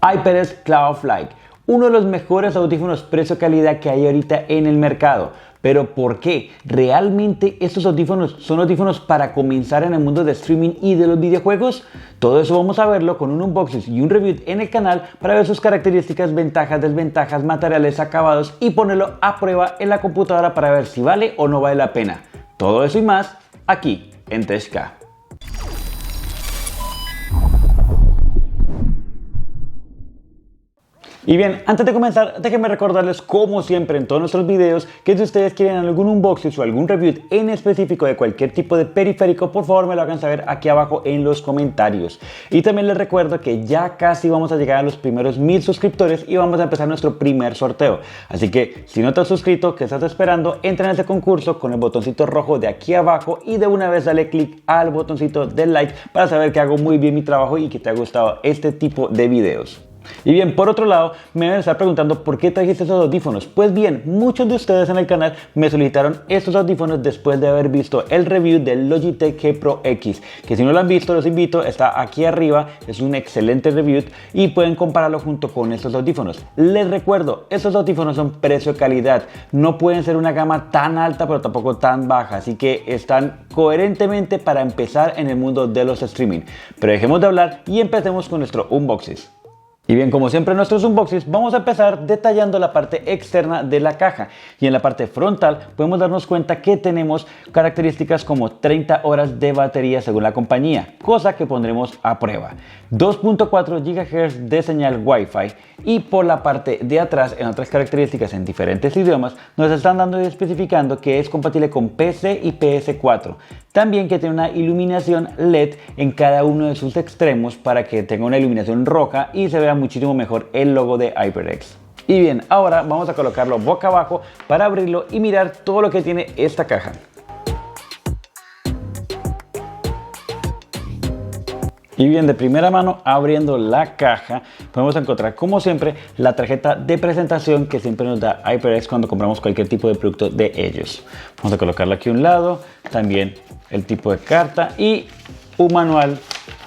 HyperX Cloudflight, uno de los mejores audífonos precio-calidad que hay ahorita en el mercado. Pero ¿por qué? ¿Realmente estos audífonos son audífonos para comenzar en el mundo de streaming y de los videojuegos? Todo eso vamos a verlo con un unboxing y un review en el canal para ver sus características, ventajas, desventajas, materiales, acabados y ponerlo a prueba en la computadora para ver si vale o no vale la pena. Todo eso y más aquí en TechK. Y bien, antes de comenzar, déjenme recordarles, como siempre en todos nuestros videos, que si ustedes quieren algún unboxing o algún review en específico de cualquier tipo de periférico, por favor me lo hagan saber aquí abajo en los comentarios. Y también les recuerdo que ya casi vamos a llegar a los primeros 1000 suscriptores y vamos a empezar nuestro primer sorteo. Así que si no te has suscrito, ¿qué estás esperando? Entra en ese concurso con el botoncito rojo de aquí abajo y de una vez dale click al botoncito del like para saber que hago muy bien mi trabajo y que te ha gustado este tipo de videos. Y bien, por otro lado, me deben estar preguntando por qué trajiste estos audífonos. Pues bien, muchos de ustedes en el canal me solicitaron estos audífonos después de haber visto el review del Logitech G Pro X, que si no lo han visto, los invito, está aquí arriba, es un excelente review y pueden compararlo junto con estos audífonos. Les recuerdo, estos audífonos son precio-calidad, no pueden ser una gama tan alta pero tampoco tan baja, así que están coherentemente para empezar en el mundo de los streaming. Pero dejemos de hablar y empecemos con nuestro unboxing. Y bien, como siempre en nuestros unboxings vamos a empezar detallando la parte externa de la caja, y en la parte frontal podemos darnos cuenta que tenemos características como 30 horas de batería según la compañía, cosa que pondremos a prueba, 2.4 GHz de señal Wi-Fi, y por la parte de atrás en otras características en diferentes idiomas nos están dando y especificando que es compatible con PC y PS4, también que tiene una iluminación LED en cada uno de sus extremos para que tenga una iluminación roja y se vea muchísimo mejor el logo de HyperX. Y bien, ahora vamos a colocarlo boca abajo para abrirlo y mirar todo lo que tiene esta caja. Y bien, de primera mano, abriendo la caja, podemos encontrar como siempre la tarjeta de presentación que siempre nos da HyperX cuando compramos cualquier tipo de producto de ellos. Vamos a colocarla aquí a un lado, también el tipo de carta y un manual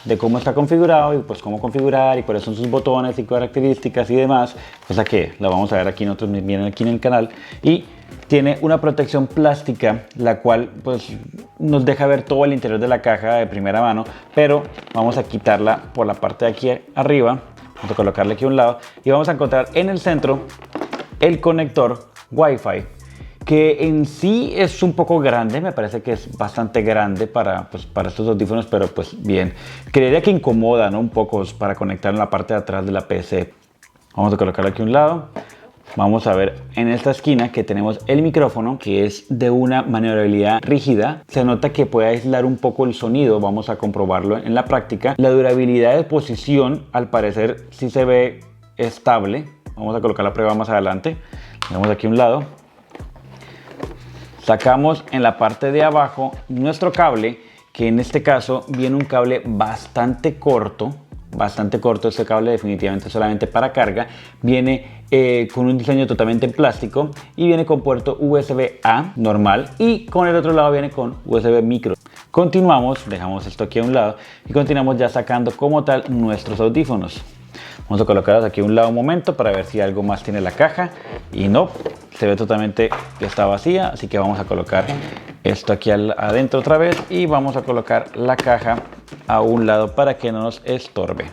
de cómo está configurado y pues cómo configurar y cuáles son sus botones y características y demás, cosa que la vamos a ver aquí nosotros vienen aquí en el canal. Y tiene una protección plástica la cual pues nos deja ver todo el interior de la caja de primera mano, pero vamos a quitarla por la parte de aquí arriba, vamos a colocarla aquí a un lado y vamos a encontrar en el centro el conector Wi-Fi, que en sí es un poco grande, me parece que es bastante grande para estos audífonos, pero pues bien, creería que incomoda, ¿no? Un poco para conectar en la parte de atrás de la PC. Vamos a colocarlo aquí a un lado. Vamos a ver en esta esquina que tenemos el micrófono, que es de una maniobrabilidad rígida. Se nota que puede aislar un poco el sonido, vamos a comprobarlo en la práctica. La durabilidad de posición al parecer sí se ve estable. Vamos a colocar la prueba más adelante. Tenemos aquí a un lado. Sacamos en la parte de abajo nuestro cable, que en este caso viene un cable bastante corto. Este cable definitivamente solamente para carga. Viene con un diseño totalmente en plástico y viene con puerto USB-A normal y con el otro lado viene con USB micro. Continuamos, dejamos esto aquí a un lado y continuamos ya sacando como tal nuestros audífonos. Vamos a colocarlos aquí a un lado un momento para ver si algo más tiene la caja y no, se ve totalmente que está vacía, así que vamos a colocar esto aquí adentro otra vez y vamos a colocar la caja a un lado para que no nos estorbe.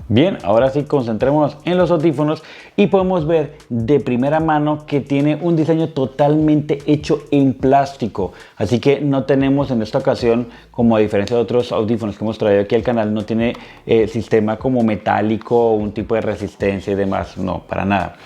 Bien, ahora sí concentrémonos en los audífonos y podemos ver de primera mano que tiene un diseño totalmente hecho en plástico, así que no tenemos en esta ocasión, como a diferencia de otros audífonos que hemos traído aquí al canal, no tiene sistema como metálico o un tipo de resistencia y demás, no, para nada.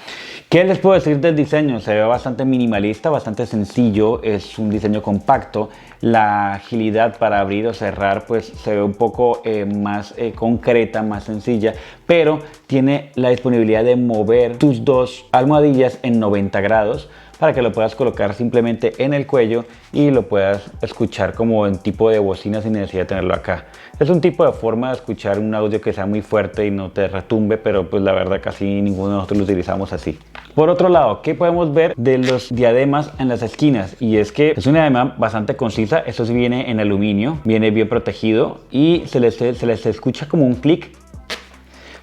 ¿Qué les puedo decir del diseño? Se ve bastante minimalista, bastante sencillo, es un diseño compacto. La agilidad para abrir o cerrar pues se ve un poco más concreta, más sencilla, pero tiene la disponibilidad de mover tus dos almohadillas en 90 grados para que lo puedas colocar simplemente en el cuello y lo puedas escuchar como en tipo de bocina sin necesidad de tenerlo acá. Es un tipo de forma de escuchar un audio que sea muy fuerte y no te retumbe, pero pues la verdad casi ninguno de nosotros lo utilizamos así. Por otro lado, ¿qué podemos ver de los diademas en las esquinas? Y es que es una diadema bastante concisa, esto sí viene en aluminio, viene bien protegido y se les escucha como un clic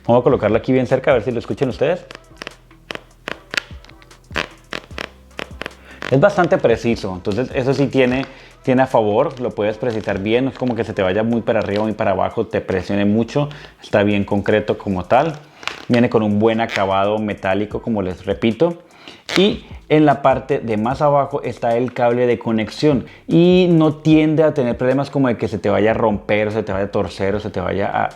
Vamos a colocarlo aquí bien cerca a ver si lo escuchan ustedes. Es bastante preciso, entonces eso sí tiene a favor, lo puedes precisar bien, no es como que se te vaya muy para arriba o muy para abajo, te presione mucho, está bien concreto como tal. Viene con un buen acabado metálico, como les repito. Y en la parte de más abajo está el cable de conexión y no tiende a tener problemas como de que se te vaya a romper, o se te vaya a torcer, o se te vaya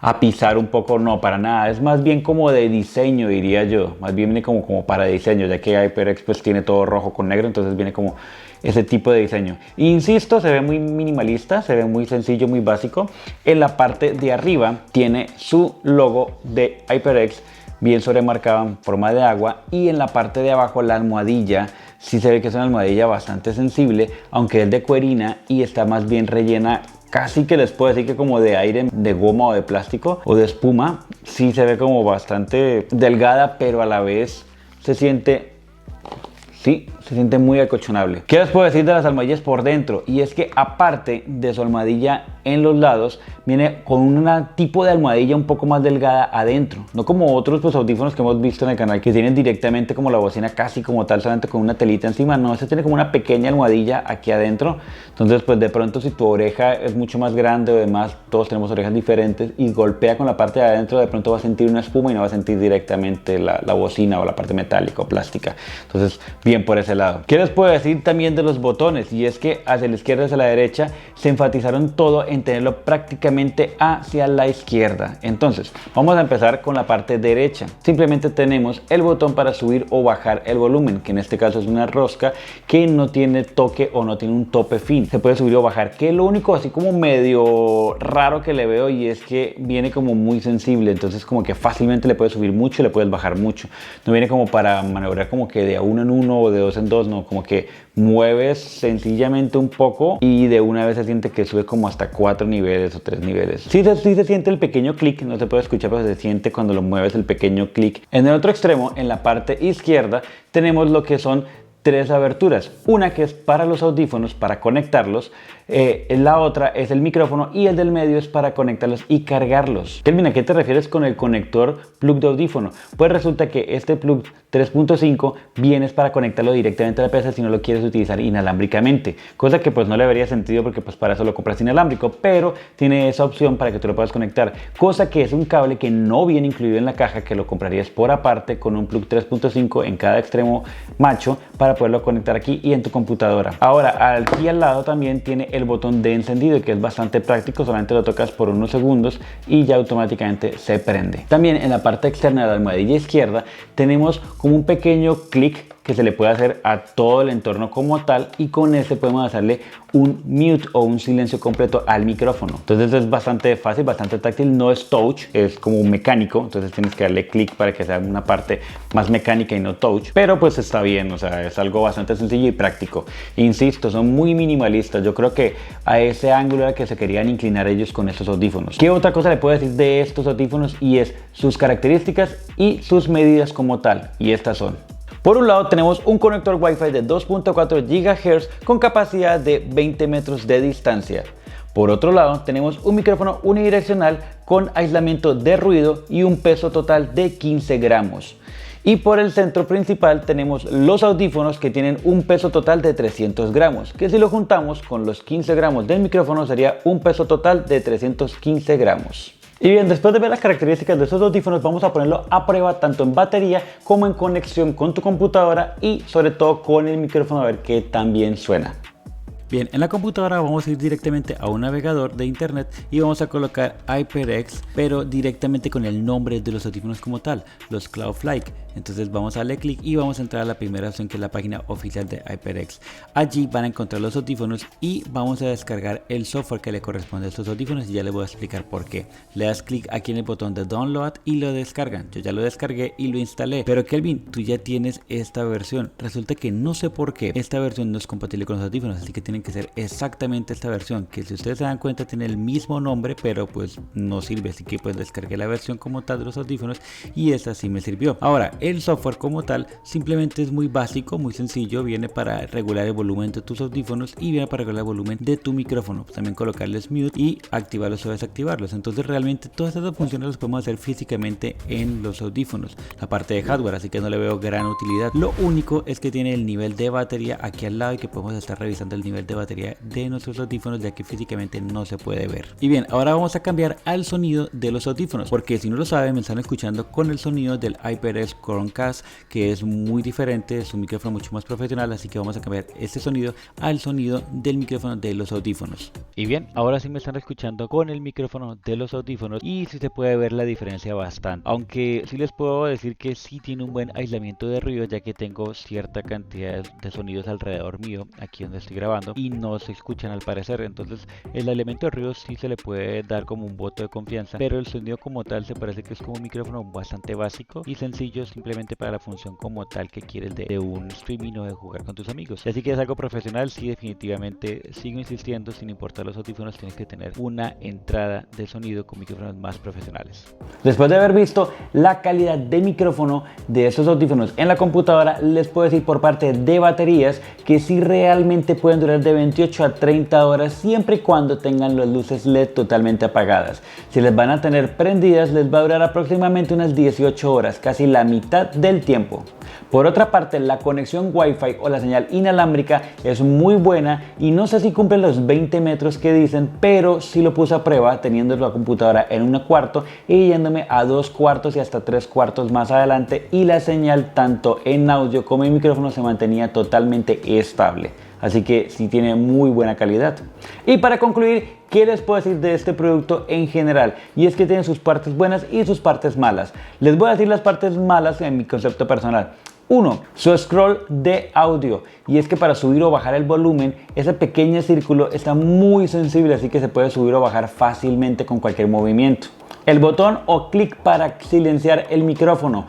a pisar un poco, no, para nada. Es más bien como de diseño, diría yo. Más bien viene como para diseño, ya que HyperX pues tiene todo rojo con negro, entonces viene como ese tipo de diseño. Insisto, se ve muy minimalista, se ve muy sencillo, muy básico. En la parte de arriba tiene su logo de HyperX bien sobremarcado en forma de agua, y en la parte de abajo la almohadilla sí se ve que es una almohadilla bastante sensible, aunque es de cuerina y está más bien rellena, casi que les puedo decir que como de aire, de goma o de plástico o de espuma. Sí se ve como bastante delgada, pero a la vez se siente muy acolchonable. ¿Qué les puedo decir de las almohadillas por dentro? Y es que aparte de su almohadilla en los lados, viene con un tipo de almohadilla un poco más delgada adentro, no como otros pues audífonos que hemos visto en el canal que tienen directamente como la bocina casi como tal, solamente con una telita encima. No, este tiene como una pequeña almohadilla aquí adentro, entonces pues de pronto si tu oreja es mucho más grande o demás, todos tenemos orejas diferentes, y golpea con la parte de adentro, de pronto va a sentir una espuma y no va a sentir directamente la bocina o la parte metálica o plástica. Entonces bien por ese lado. ¿Qué les puedo decir también de los botones? Y es que hacia la izquierda y hacia la derecha se enfatizaron todo en tenerlo prácticamente hacia la izquierda. Entonces vamos a empezar con la parte derecha. Simplemente tenemos el botón para subir o bajar el volumen, que en este caso es una rosca que no tiene toque o no tiene un tope fin. Se puede subir o bajar, que lo único así como medio raro que le veo, y es que viene como muy sensible, entonces como que fácilmente le puedes subir mucho y le puedes bajar mucho. No viene como para maniobrar como que de uno en uno o de dos en dos, no, como que mueves sencillamente un poco y de una vez se siente que sube como hasta 4 niveles o 3 niveles. Sí se siente el pequeño clic, no se puede escuchar, pero se siente cuando lo mueves el pequeño clic. En el otro extremo, en la parte izquierda, tenemos lo que son 3 aberturas. Una que es para los audífonos, para conectarlos. La otra es el micrófono, y el del medio es para conectarlos y cargarlos. Kelvin, ¿a qué te refieres con el conector plug de audífono? Pues resulta que este plug 3.5 viene para conectarlo directamente a la PC si no lo quieres utilizar inalámbricamente, cosa que pues no le vería sentido porque pues para eso lo compras inalámbrico, pero tiene esa opción para que tú lo puedas conectar, cosa que es un cable que no viene incluido en la caja, que lo comprarías por aparte con un plug 3.5 en cada extremo macho para poderlo conectar aquí y en tu computadora. Ahora aquí al lado también tiene el botón de encendido, que es bastante práctico, solamente lo tocas por unos segundos y ya automáticamente se prende. También en la parte externa de la almohadilla izquierda tenemos como un pequeño clic que se le puede hacer a todo el entorno como tal, y con este podemos hacerle un mute o un silencio completo al micrófono. Entonces es bastante fácil, bastante táctil, no es touch, es como mecánico, entonces tienes que darle clic para que sea una parte más mecánica y no touch, pero pues está bien, o sea, es algo bastante sencillo y práctico. Insisto, son muy minimalistas, yo creo que a ese ángulo era que se querían inclinar ellos con estos audífonos. ¿Qué otra cosa le puedo decir de estos audífonos? Y es sus características y sus medidas como tal, y estas son: por un lado tenemos un conector Wi-Fi de 2.4 GHz con capacidad de 20 metros de distancia. Por otro lado tenemos un micrófono unidireccional con aislamiento de ruido y un peso total de 15 gramos. Y por el centro principal tenemos los audífonos, que tienen un peso total de 300 gramos, que si lo juntamos con los 15 gramos del micrófono sería un peso total de 315 gramos. Y bien, después de ver las características de estos audífonos, vamos a ponerlo a prueba tanto en batería como en conexión con tu computadora, y sobre todo con el micrófono, a ver qué tan bien suena. Bien, en la computadora vamos a ir directamente a un navegador de internet y vamos a colocar HyperX, pero directamente con el nombre de los audífonos como tal, los Cloudflight. Entonces vamos a darle clic y vamos a entrar a la primera opción, que es la página oficial de HyperX. Allí van a encontrar los audífonos y vamos a descargar el software que le corresponde a estos audífonos, y ya les voy a explicar por qué. Le das clic aquí en el botón de download y lo descargan. Yo ya lo descargué y lo instalé. Pero Kelvin, tú ya tienes esta versión. Resulta que no sé por qué esta versión no es compatible con los audífonos, así que tienen tienen que ser exactamente esta versión, que si ustedes se dan cuenta tiene el mismo nombre, pero pues no sirve, así que pues descargué la versión como tal de los audífonos y esta sí me sirvió. Ahora, el software como tal simplemente es muy básico, muy sencillo, viene para regular el volumen de tus audífonos y viene para regular el volumen de tu micrófono, también colocarles mute y activarlos o desactivarlos. Entonces realmente todas estas funciones las podemos hacer físicamente en los audífonos, la parte de hardware, así que no le veo gran utilidad. Lo único es que tiene el nivel de batería aquí al lado y que podemos estar revisando el nivel de batería de nuestros audífonos, ya que físicamente no se puede ver. Y bien, ahora vamos a cambiar al sonido de los audífonos, porque si no lo saben me están escuchando con el sonido del HyperX Chromecast, que es muy diferente, es un micrófono mucho más profesional, así que vamos a cambiar este sonido al sonido del micrófono de los audífonos. Y bien, ahora sí me están escuchando con el micrófono de los audífonos y sí se puede ver la diferencia bastante, aunque sí les puedo decir que sí tiene un buen aislamiento de ruido, ya que tengo cierta cantidad de sonidos alrededor mío aquí donde estoy grabando y no se escuchan al parecer. Entonces el aislamiento de ruido sí se le puede dar como un voto de confianza, pero el sonido como tal se parece que es como un micrófono bastante básico y sencillo, simplemente para la función como tal que quieres de un streaming o de jugar con tus amigos. Y así que es algo profesional, sí, definitivamente sigo insistiendo, sin importar los audífonos tienes que tener una entrada de sonido con micrófonos más profesionales. Después de haber visto la calidad de micrófono de estos audífonos en la computadora, les puedo decir por parte de baterías que sí realmente pueden durar de 28 a 30 horas siempre y cuando tengan las luces LED totalmente apagadas. Si les van a tener prendidas, les va a durar aproximadamente unas 18 horas, casi la mitad del tiempo. Por otra parte, la conexión Wi-Fi o la señal inalámbrica es muy buena y no sé si cumple los 20 metros que dicen, pero sí lo puse a prueba teniendo la computadora en un cuarto y yéndome a 2 cuartos y hasta 3 cuartos más adelante, y la señal tanto en audio como en micrófono se mantenía totalmente estable. Así que sí tiene muy buena calidad. Y para concluir, ¿qué les puedo decir de este producto en general? Y es que tiene sus partes buenas y sus partes malas. Les voy a decir las partes malas en mi concepto personal. 1. Su scroll de audio, y es que para subir o bajar el volumen, ese pequeño círculo está muy sensible, así que se puede subir o bajar fácilmente con cualquier movimiento. El botón o clic para silenciar el micrófono.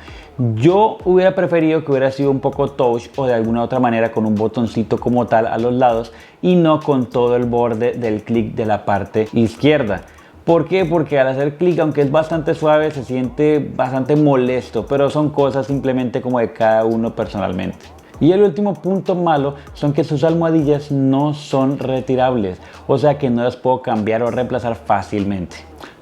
Yo hubiera preferido que hubiera sido un poco touch o de alguna otra manera con un botoncito como tal a los lados y no con todo el borde del clic de la parte izquierda. ¿Por qué? Porque al hacer clic, aunque es bastante suave, se siente bastante molesto, pero son cosas simplemente como de cada uno personalmente. Y el último punto malo son que sus almohadillas no son retirables, o sea que no las puedo cambiar o reemplazar fácilmente.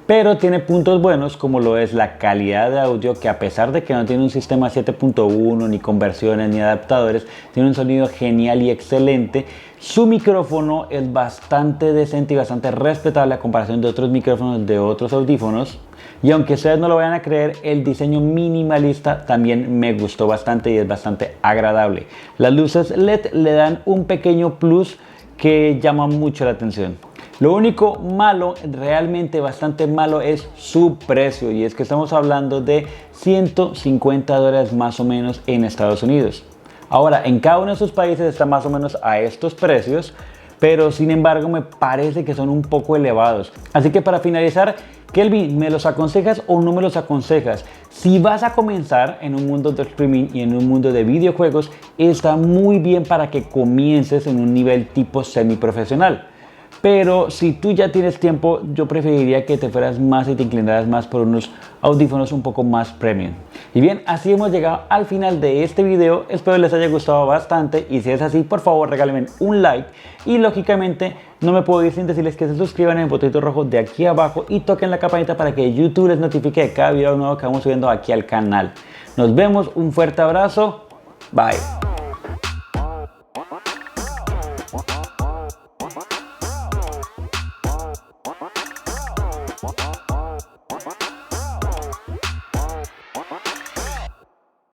Pero tiene puntos buenos, como lo es la calidad de audio, que a pesar de que no tiene un sistema 7.1 ni conversiones ni adaptadores, tiene un sonido genial y excelente. Su micrófono es bastante decente y bastante respetable a comparación de otros micrófonos de otros audífonos. Y aunque ustedes no lo vayan a creer, el diseño minimalista también me gustó bastante y es bastante agradable. Las luces LED le dan un pequeño plus que llama mucho la atención. Lo único malo, realmente bastante malo, es su precio, y es que estamos hablando de $150 más o menos en Estados Unidos. Ahora, en cada uno de sus países está más o menos a estos precios, pero sin embargo me parece que son un poco elevados. Así que para finalizar, Kelvin, ¿me los aconsejas o no me los aconsejas? Si vas a comenzar en un mundo de streaming y en un mundo de videojuegos, está muy bien para que comiences en un nivel tipo semiprofesional. Pero si tú ya tienes tiempo, yo preferiría que te fueras más y te inclinaras más por unos audífonos un poco más premium. Y bien, así hemos llegado al final de este video. Espero les haya gustado bastante, y si es así, por favor regálenme un like. Y lógicamente no me puedo ir sin decirles que se suscriban en el botoncito rojo de aquí abajo y toquen la campanita para que YouTube les notifique de cada video nuevo que vamos subiendo aquí al canal. Nos vemos, un fuerte abrazo, bye.